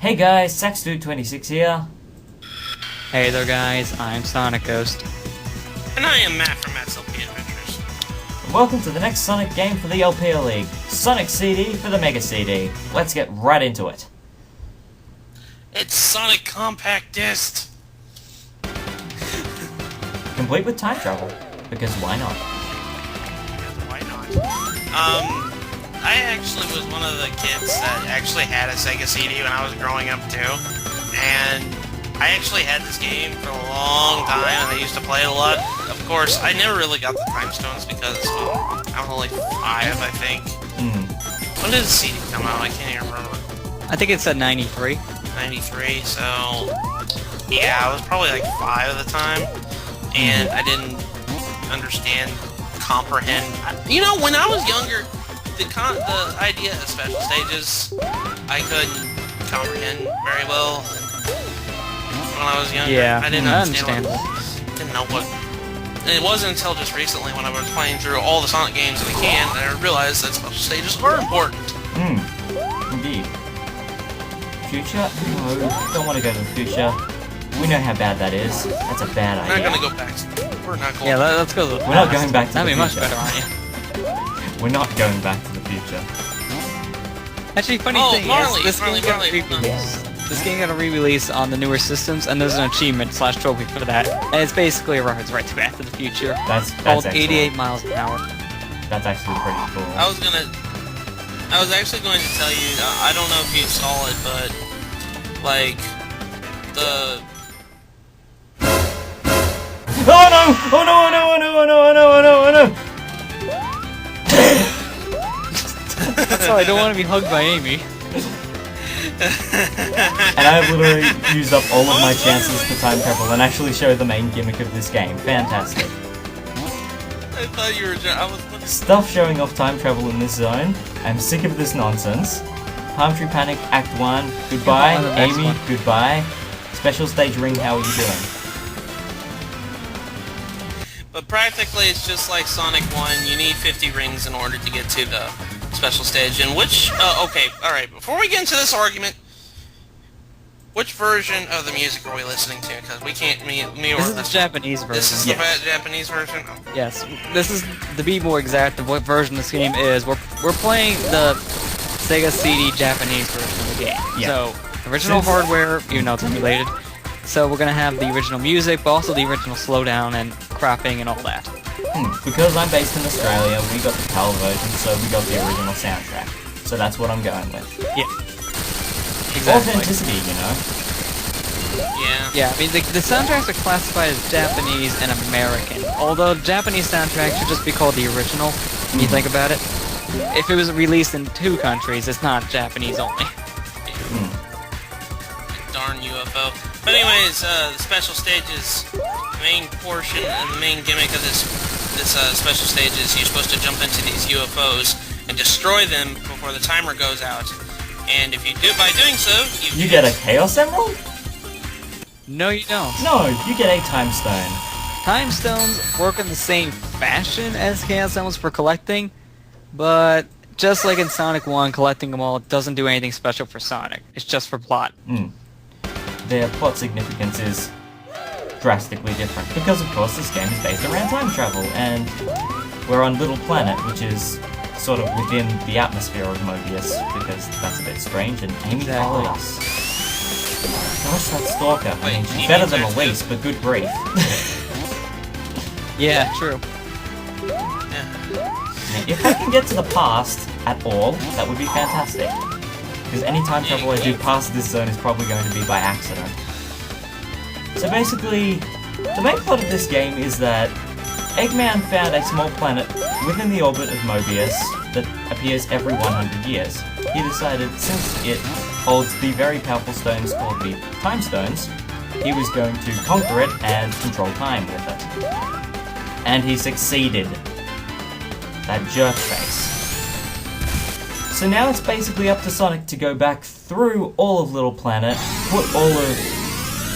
Hey guys, SaxDude26 here. Hey there guys, I'm Sonic Ghost. And I am Matt from Matt's LP Adventures. And welcome to the next Sonic game for the LPerLeague. Sonic CD for the Mega CD. Let's get right into it. It's Sonic Compact Disc! Complete with time travel, because why not? Why not? I actually was one of the kids that actually had a Sega CD when I was growing up too. And I actually had this game for a long time and I used to play it a lot. Of course, I never really got the time stones because I was only 5, I think. When did the CD come out? I can't even remember. I think it said 93. 93, so yeah, I was probably like 5 at the time, and I didn't understand, comprehend. You know, when I was younger, the idea of special stages, I couldn't comprehend very well. When I was younger, Yeah, I didn't understand. understand. Didn't know what. And it wasn't until just recently when I was playing through all the Sonic games that I can that I realized that special stages are important. Indeed. Future? No, don't want to go to the future. We know how bad that is. That's a bad idea. We're not gonna go back. We're not going. Yeah, let's go to the past. We're not going back to That'd the be much future. better, aren't you? We're not going back to the future. Actually, funny thing Marley, is, this game got a re-release. This game got a re-release on the newer systems, and there's an achievement / trophy for that. And it's basically a reference right to Back to the Future. That's called excellent. 88 miles an hour. That's actually pretty cool. I was actually going to tell you, I don't know if you saw it, but, like, the... Oh no! Oh no! Oh no! Oh no! Oh no! Oh no! Oh no! Oh no! That's why I don't want to be hugged by Amy. And I've literally used up all of my chances for time travel and actually show the main gimmick of this game. Fantastic. I thought you were Stuff showing off time travel in this zone. I'm sick of this nonsense. Palm Tree Panic Act 1. Goodbye. On to the next Amy, one. goodbye. Special Stage Ring, how are you doing? But practically, it's just like Sonic 1. You need 50 rings in order to get to the special stage. And which... okay, alright. Before we get into this argument, which version of the music are we listening to? Because we can't... Me or This is the Japanese version. This is the Japanese version? Oh. Yes, this is, to be more exact of what version this game is, we're playing the Sega CD Japanese version of the game. Yeah. So, original hardware, even though it's emulated. So we're gonna have the original music, but also the original slowdown and cropping and all that. Because I'm based in Australia, we got the PAL version, so we got the original soundtrack. So that's what I'm going with. Yeah. Exactly. Authenticity, you know? Yeah. Yeah, I mean, the soundtracks are classified as Japanese and American. Although Japanese soundtrack should just be called the original, when you think about it. If it was released in 2 countries, it's not Japanese only. Darn UFO. But anyways, the special stages, the main portion and the main gimmick of this special stage is you're supposed to jump into these UFOs and destroy them before the timer goes out. And if you do, by doing so, You get a Chaos Emerald? No, you don't. No, you get a Time Stone. Time Stones work in the same fashion as Chaos Emeralds for collecting, but just like in Sonic 1, collecting them all doesn't do anything special for Sonic. It's just for plot. Their plot significance is drastically different, because of course this game is based around time travel, and we're on Little Planet, which is sort of within the atmosphere of Mobius, because that's a bit strange, and Amy followed us. Gosh, that Stalker. I mean, she's better than Elise, but good grief. Yeah, true. If I can get to the past at all, that would be fantastic. Because any time travel I do past this zone is probably going to be by accident. So basically, the main plot of this game is that Eggman found a small planet within the orbit of Mobius that appears every 100 years. He decided, since it holds the very powerful stones called the Time Stones, he was going to conquer it and control time with it. And he succeeded. That jerk face. So now it's basically up to Sonic to go back through all of Little Planet, put all of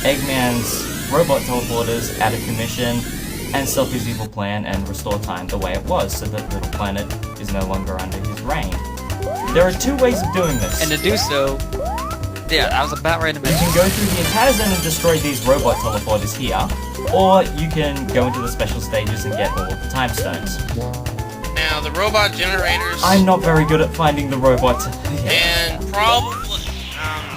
Eggman's robot teleporters out of commission, and stop his evil plan and restore time the way it was, so that Little Planet is no longer under his reign. There are 2 ways of doing this. And to do so, Yeah, I was about ready to You mention. can go through the entire zone and destroy these robot teleporters here, or you can go into the special stages and get all of the time stones. Now, the robot generators... I'm not very good at finding the robot. And probably...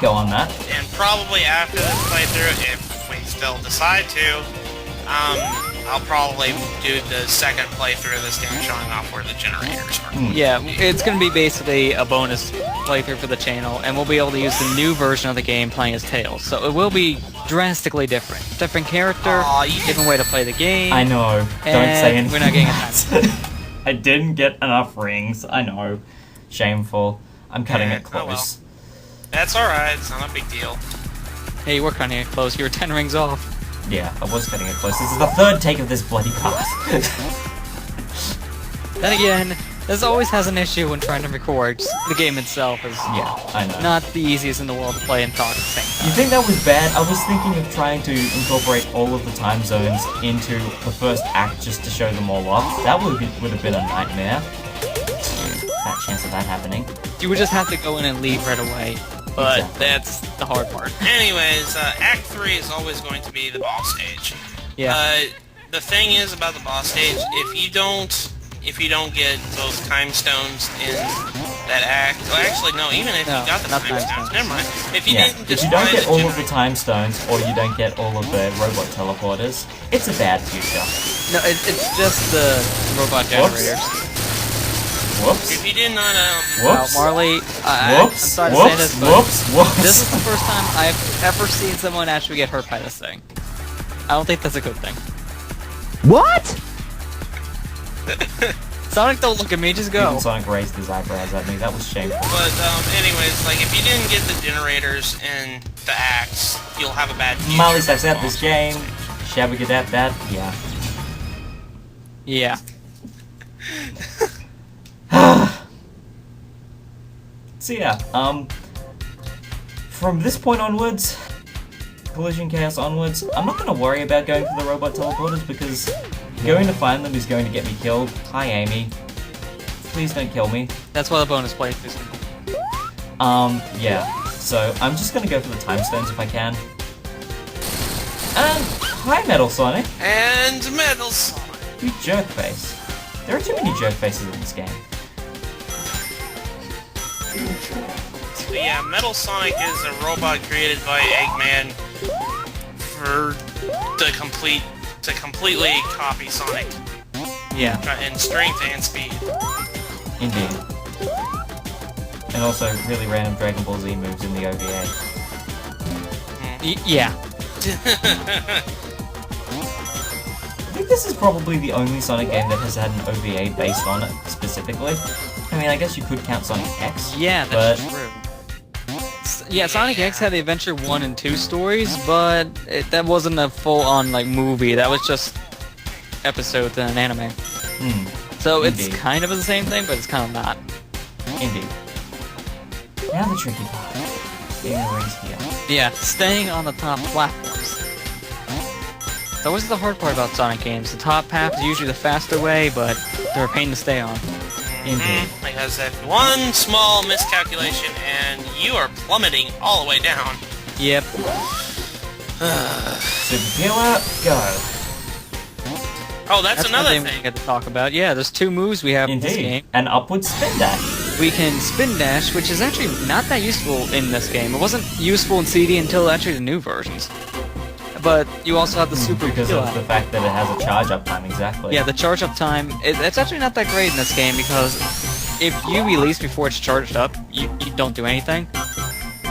Go on, Matt. And probably after this playthrough, if we still decide to, I'll probably do the second playthrough of this game showing off where the generators are. Yeah, it's gonna be basically a bonus playthrough for the channel, and we'll be able to use the new version of the game playing as Tails. So it will be drastically different. Different character, Aw, yeah. different way to play the game. I know. Don't And say anything. we're not getting a time. I didn't get enough rings. I know. Shameful. I'm cutting it close. Oh well. That's alright, it's not a big deal. Hey, we're cutting it close. You were 10 rings off. Yeah, I was cutting it close. This is the third take of this bloody pass. Then again, this always has an issue when trying to record. The game itself is Yeah, I know. not the easiest in the world to play and talk at the same You time. think that was bad? I was thinking of trying to incorporate all of the time zones into the first act just to show them all off. That would have been a nightmare. Fat chance of that happening. You would just have to go in and leave right away. But Exactly. that's the hard part. Anyways, Act 3 is always going to be the boss stage. Yeah. The thing is about the boss stage, if you don't get those time stones in that act, well actually no, even if No, you got the not time time stones, stones. never mind. If you Yeah, didn't if you destroy don't get the all of the generator- time stones, or you don't get all of the robot teleporters, it's a bad future. No, it's just the robot generators. Whoops. if you did not Whoops. Marley, I'm Whoops. sorry to say Whoops. this, but Whoops. Whoops. this is the first time I've ever seen someone actually get hurt by this thing. I don't think that's a good thing. What? Sonic, don't look at me, just go. Even Sonic raised his eyebrows at me. That was shameful. but anyways, like if you didn't get the generators in the acts, you'll have a bad future. Molly steps out this game. Shabba-gadap-dat. Yeah. Yeah. So yeah, from this point onwards, Collision Chaos onwards, I'm not going to worry about going for the robot teleporters because going to find them is going to get me killed. Hi, Amy. Please don't kill me. That's why the bonus playthroughs. Yeah. So I'm just going to go for the time stones if I can. And hi, Metal Sonic. And Metal Sonic. You jerk face. There are too many jerk faces in this game. So yeah, Metal Sonic is a robot created by Eggman for to completely copy Sonic Yeah. in strength and speed. Indeed. And also really random Dragon Ball Z moves in the OVA. Yeah. I think this is probably the only Sonic game that has had an OVA based on it, specifically. I mean, I guess you could count Sonic X. Yeah, that's but true. Yeah, Sonic X had the Adventure 1 and 2 stories, but that wasn't a full-on, like, movie. That was just episodes in an anime. So it's Indeed. kind of the same thing, but it's kind of not. Indeed. Now the tricky part. Getting the rings here. Yeah, staying on the top platforms. That was the hard part about Sonic games. The top path is usually the faster way, but they're a pain to stay on. Indeed. Because if one small miscalculation and you are plummeting all the way down. Yep. Super Killer, go. Oh, that's another thing we thing. get to talk about. Yeah, there's two moves we have in this Indeed. game. An upward spin dash. We can spin dash, which is actually not that useful in this game. It wasn't useful in CD until actually the new versions. But you also have the super Because kill of out. the fact that it has a charge up time, exactly. Yeah, the charge up time, it's actually not that great in this game because if you release before it's charged up, you don't do anything.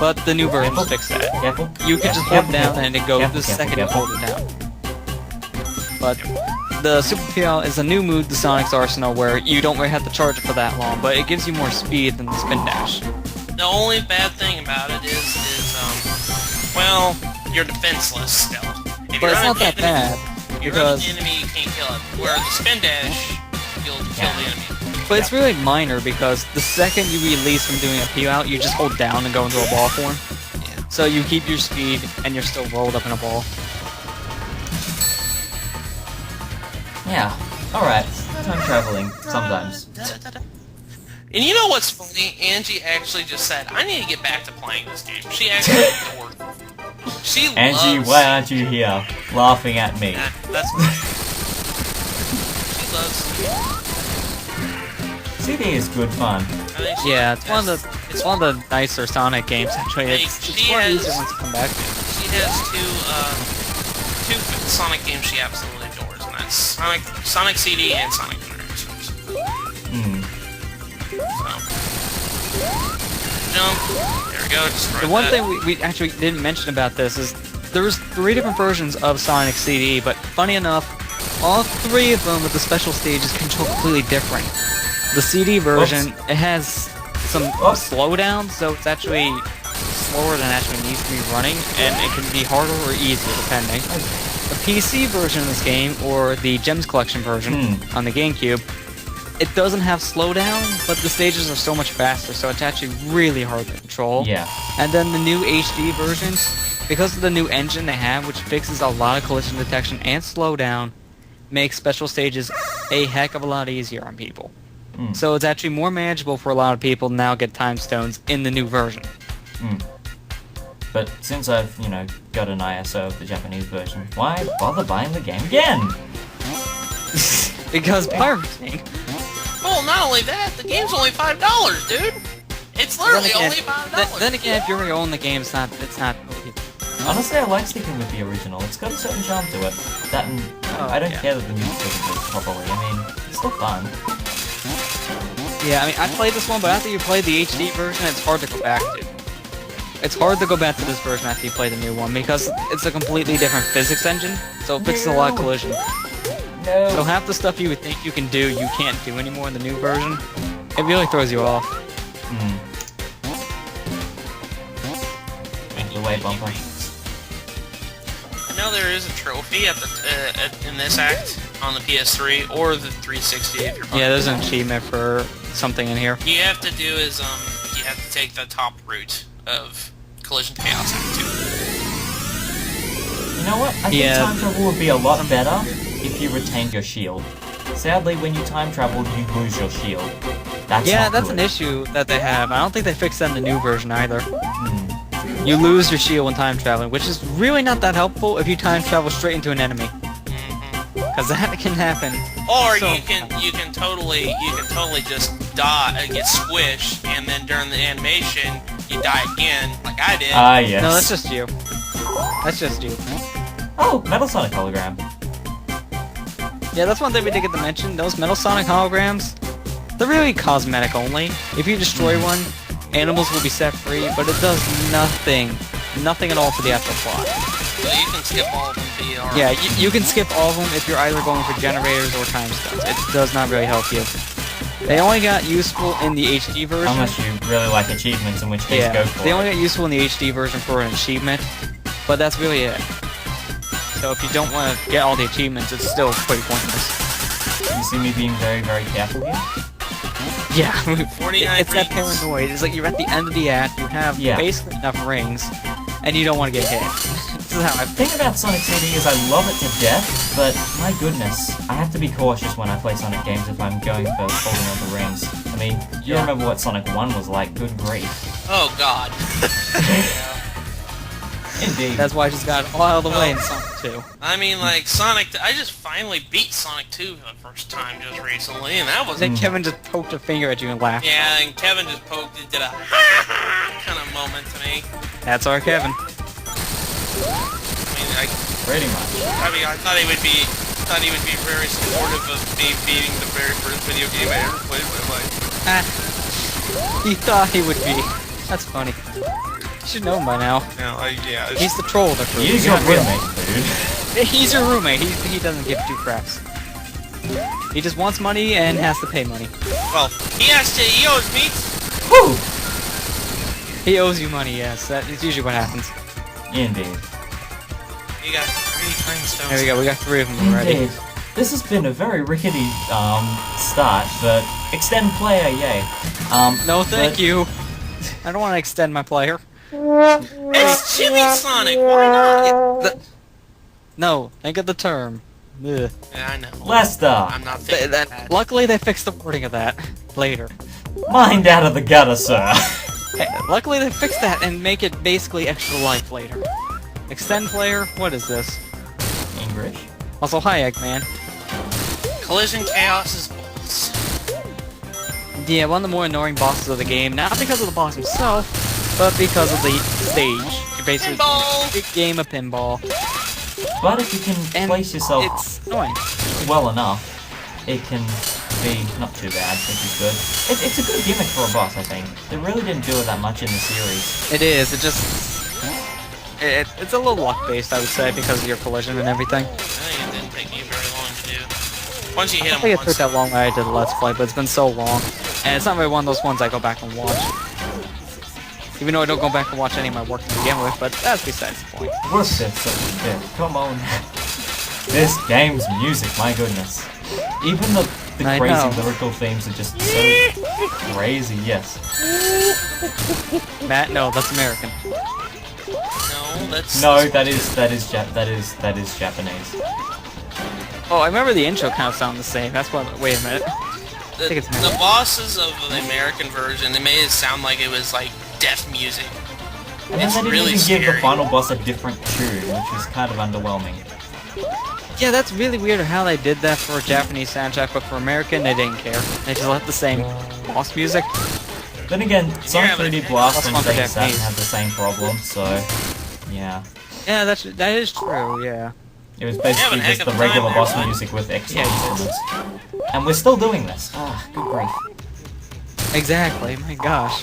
But the new versions Careful. fix that. Careful. You can just hold down and it goes Careful, the careful, second careful. you hold it down. But the Super PL is a new move to Sonic's arsenal where you don't really have to charge it for that long, but it gives you more speed than the spin dash. The only bad thing about it is well, you're defenseless still. If But you're it's not that bad, You're running because the enemy, you can't kill it. Where the spin dash, you'll kill the enemy. but it's really minor because the second you release from doing a P out, you just hold down and go into a ball form. Yeah. So you keep your speed and you're still rolled up in a ball. Yeah. Alright. Time traveling. Sometimes. And you know what's funny? Angie actually just said, I need to get back to playing this game. She actually adored it. She Angie, loves why aren't you here, laughing at me? That's right. She loves CD is good fun. I think she Yeah, loves it's one of the nicer Sonic games actually. Like, It's she one of the has- easier ones to come back to. She has two Sonic games she absolutely adores, and that's Sonic CD and Sonic Generations. Hmm. So, jump. There we go. Destroy The one that. thing we actually didn't mention about this is there was 3 different versions of Sonic CD, but funny enough, all 3 of them with the special stages control completely different. The CD version, it has some slowdown, so it's actually slower than it actually needs to be running, and it can be harder or easier depending. The PC version of this game, or the Gems Collection version on the GameCube, it doesn't have slowdown, but the stages are so much faster, so it's actually really hard to control. Yeah. And then the new HD version, because of the new engine they have, which fixes a lot of collision detection and slowdown, makes special stages a heck of a lot easier on people. So it's actually more manageable for a lot of people to now get time stones in the new version. But since I've, got an ISO of the Japanese version, why bother buying the game again? Because pirating. Well, not only that, the game's only $5, dude. It's literally only $5. Then again, if you already own the game, it's not. Honestly, I like sticking with the original. It's got a certain charm to it. That and I don't care that the music isn't mixed properly. I mean, it's still fun. Yeah, I mean, I played this one, but after you play the HD version, it's hard to go back to. It's hard to go back to this version after you play the new one, because it's a completely different physics engine, so it fixes a lot of collision. No. So half the stuff you would think you can do, you can't do anymore in the new version. It really throws you off. Make the way, bumper. I know there is a trophy at the in this act on the PS3 or the 360 if you're playing. Yeah, there's an achievement for something in here. You have to do is you have to take the top route of Collision Chaos Act 2. You know what? I think time travel would be a lot better if you retained your shield. Sadly, when you time travel, you lose your shield. That's an issue that they have. I don't think they fixed that in the new version either. You lose your shield when time traveling, which is really not that helpful if you time travel straight into an enemy. Because that can happen. Or So- you can totally just die, get squished, and then during the animation you die again, like I did. Ah, yes. No, that's just you. That's just you. Oh, Metal Sonic hologram. Yeah, that's one thing we did get to mention. Those Metal Sonic holograms, they're really cosmetic only. If you destroy one, animals will be set free, but it does nothing at all for the actual plot. So you can skip all of them. Yeah, you can skip all of them if you're either going for generators or time stones. It does not really help you. They only got useful in the HD version. Unless you really like achievements, in which case go for they it. only got useful in the HD version for an achievement, but that's really it. So if you don't want to get all the achievements, it's still pretty pointless. You see me being very, very careful here? Yeah, 49 it's that rings. paranoid. It's like you're at the end of the act, you have basically enough rings, and you don't want to get hit. This is how I The thing about Sonic CD is I love it to death, but my goodness, I have to be cautious when I play Sonic games if I'm going for holding on the rings. I mean, you remember what Sonic 1 was like, good grief. Oh god. Indeed. That's why I just got it all out of the way in Sonic 2. I mean, like, I just finally beat Sonic 2 for the first time just recently, and that was... Then Kevin just poked a finger at you and laughed. Yeah, and Kevin just did a kind of moment to me. That's our Kevin. I mean, Pretty much. I thought he would be very supportive of me beating the very first video game I ever played in my life. He thought he would be. That's funny. You should know him by now. Yeah. He's the troll of the group. He's your roommate, dude. He's your roommate. He doesn't give two craps. He just wants money and has to pay money. Well, he owes me. Woo! He owes you money, yes. That is usually what happens. Indeed. You got 3 time stones. There we go. We got 3 of them already. Indeed. This has been a very rickety start, but extend player, yay. No, thank you. I don't want to extend my player. It's Chibi Sonic. Why not? No, think of the term. Ugh. Yeah, I know. Lester. I'm not thinking that. Luckily, they fixed the wording of that later. Mind out of the gutter, sir. Hey, luckily they fixed that and make it basically extra life later. Extend player? What is this? English. Also, hi, Eggman. Collision Chaos is balls. Yeah, one of the more annoying bosses of the game, not because of the boss himself, but because of the stage. You're basically Pinball! a big game of pinball. But if you can And place yourself it's annoying. well enough, it can be not too bad, which is good. It's a good gimmick for a boss, I think. They really didn't do it that much in the series. It is, it just... It's a little luck-based, I would say, because of your collision and everything. I think it didn't take you very long to do. Once you hit I him think it once... took that long when I did a Let's Play, but it's been so long. And it's not really one of those ones I go back and watch. Even though I don't go back and watch any of my work to begin with, but that's besides the point. Work it, such a come on. This game's music, my goodness. Even the I crazy know. lyrical themes are just so crazy, yes. Matt, no, that's American. No, that's... No, that is Japanese. Oh, I remember the intro kind of sounded the same. That's why. Wait a minute. The, think it's the American. bosses of the American version, they made it sound like it was like death music. And then It's they didn't really even give the scary. final boss a different tune, which was kind of underwhelming. Yeah, that's really weird how they did that for a Japanese soundtrack, but for American, they didn't care. They just left the same boss music. Then again, Sonic having 3D a- Blast That's and one for Sega Saturn Japanese. had the same problem, so yeah. Yeah, that is true. Yeah. It was Yeah, basically but heck just of the a regular time boss there, bud. music with extra Yeah, it is. instruments. And we're still doing this. Ah, good grief. Exactly. My gosh.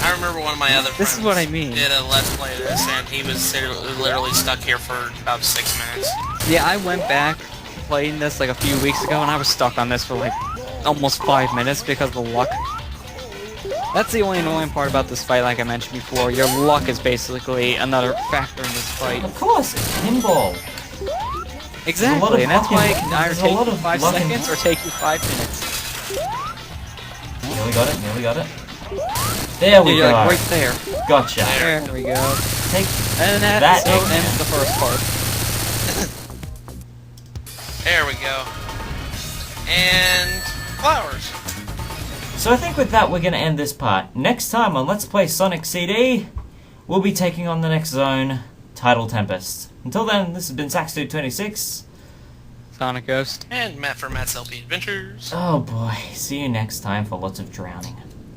I remember one of my other friends This is what I mean. did a Let's Play of this, and he was literally stuck here for about 6 minutes. Yeah, I went back playing this like a few weeks ago, and I was stuck on this for like almost 5 minutes because of the luck. That's the only annoying part about this fight, like I mentioned before. Your luck is basically another factor in this fight. Of course, it's pinball. Exactly, and that's why it luck can in- either there's a take lot you of 5 luck in- seconds or take you 5 minutes. Nearly got it, nearly got it. There we You're go. like right there. Gotcha. There we go. Take And that so Eggman. ends the first part. There we go. And flowers. So I think with that we're going to end this part. Next time on Let's Play Sonic CD, we'll be taking on the next zone, Tidal Tempest. Until then, this has been Saxdude26. Sonic Ghost. And Matt for Matt's LP Adventures. Oh boy, see you next time for lots of drowning.